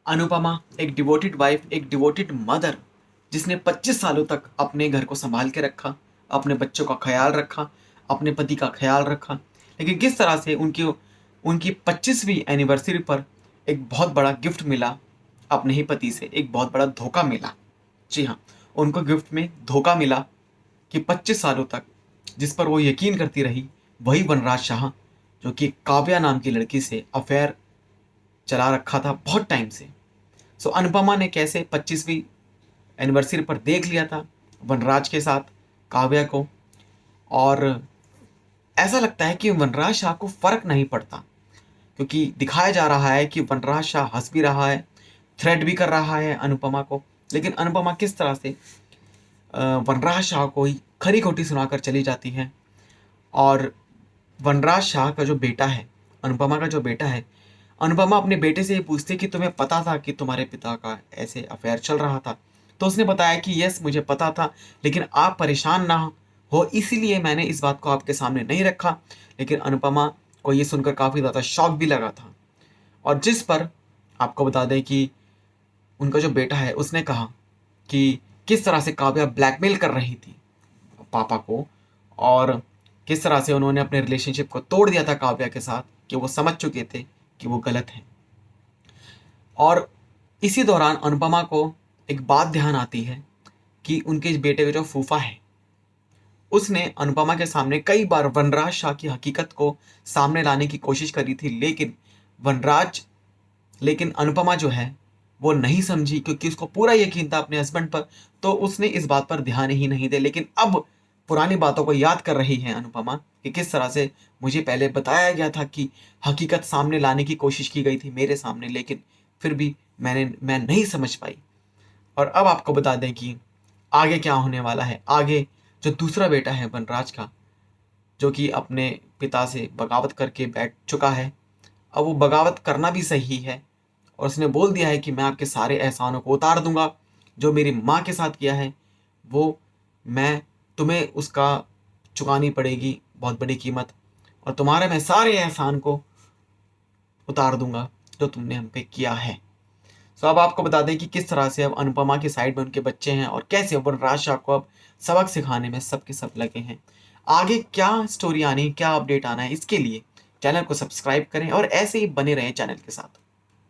अनुपमा एक devoted wife, एक devoted mother, जिसने 25 सालों तक अपने घर को संभाल के रखा, अपने बच्चों का ख्याल रखा, अपने पति का ख्याल रखा। लेकिन किस तरह से उनकी उनकी 25वीं एनिवर्सरी पर एक बहुत बड़ा गिफ्ट मिला अपने ही पति से, एक बहुत बड़ा धोखा मिला। जी हाँ, उनको गिफ्ट में धोखा मिला कि 25 सालों तक जिस पर वो यकीन करती रही, वही वनराज शाह, जो कि काव्या नाम की लड़की से अफेयर चला रखा था बहुत टाइम से। सो अनुपमा ने कैसे 25वीं एनिवर्सरी पर देख लिया था वनराज के साथ काव्या को, और ऐसा लगता है कि वनराज शाह को फर्क नहीं पड़ता, क्योंकि दिखाया जा रहा है कि वनराज शाह हंस भी रहा है, थ्रेट भी कर रहा है अनुपमा को, लेकिन अनुपमा किस तरह से वनराज शाह को ही खरी खोटी सुनाकर चली जाती है। और वनराज शाह का जो बेटा है, अनुपमा का जो बेटा है, अनुपमा अपने बेटे से ये पूछती कि तुम्हें पता था कि तुम्हारे पिता का ऐसे अफेयर चल रहा था? तो उसने बताया कि यस, मुझे पता था, लेकिन आप परेशान ना हो इसीलिए मैंने इस बात को आपके सामने नहीं रखा। लेकिन अनुपमा को ये सुनकर काफ़ी ज़्यादा शॉक भी लगा था, और जिस पर आपको बता दें कि उनका जो बेटा है उसने कहा कि किस तरह से काव्या ब्लैकमेल कर रही थी पापा को, और किस तरह से उन्होंने अपने रिलेशनशिप को तोड़ दिया था काव्या के साथ, कि वो समझ चुके थे कि वो गलत है। और इसी दौरान अनुपमा को एक बात ध्यान आती है कि उनके इस बेटे का जो फूफा है, उसने अनुपमा के सामने कई बार वनराज शाह की हकीकत को सामने लाने की कोशिश करी थी, लेकिन अनुपमा जो है वो नहीं समझी, क्योंकि उसको पूरा यकीन था अपने हस्बैंड पर, तो उसने इस बात पर ध्यान ही नहीं दिया। लेकिन अब पुरानी बातों को याद कर रही है अनुपमा कि किस तरह से मुझे पहले बताया गया था कि हकीकत सामने लाने की कोशिश की गई थी मेरे सामने, लेकिन फिर भी मैं नहीं समझ पाई। और अब आपको बता दें कि आगे क्या होने वाला है। आगे जो दूसरा बेटा है वनराज का, जो कि अपने पिता से बगावत करके बैठ चुका है, अब वो बगावत करना भी सही है, और उसने बोल दिया है कि मैं आपके सारे एहसानों को उतार दूंगा, जो मेरी माँ के साथ किया है वो मैं तुम्हें उसका चुकानी पड़ेगी बहुत बड़ी कीमत, और तुम्हारे मैं सारे एहसान को उतार दूंगा जो तुमने हम पे किया है। सो अब आपको बता दें कि किस तरह से अब अनुपमा की साइड में उनके बच्चे हैं, और कैसे वनराज शाह को अब सबक सिखाने में सबके सब लगे हैं। आगे क्या स्टोरी आनी, क्या अपडेट आना है, इसके लिए चैनल को सब्सक्राइब करें और ऐसे ही बने रहें चैनल के साथ।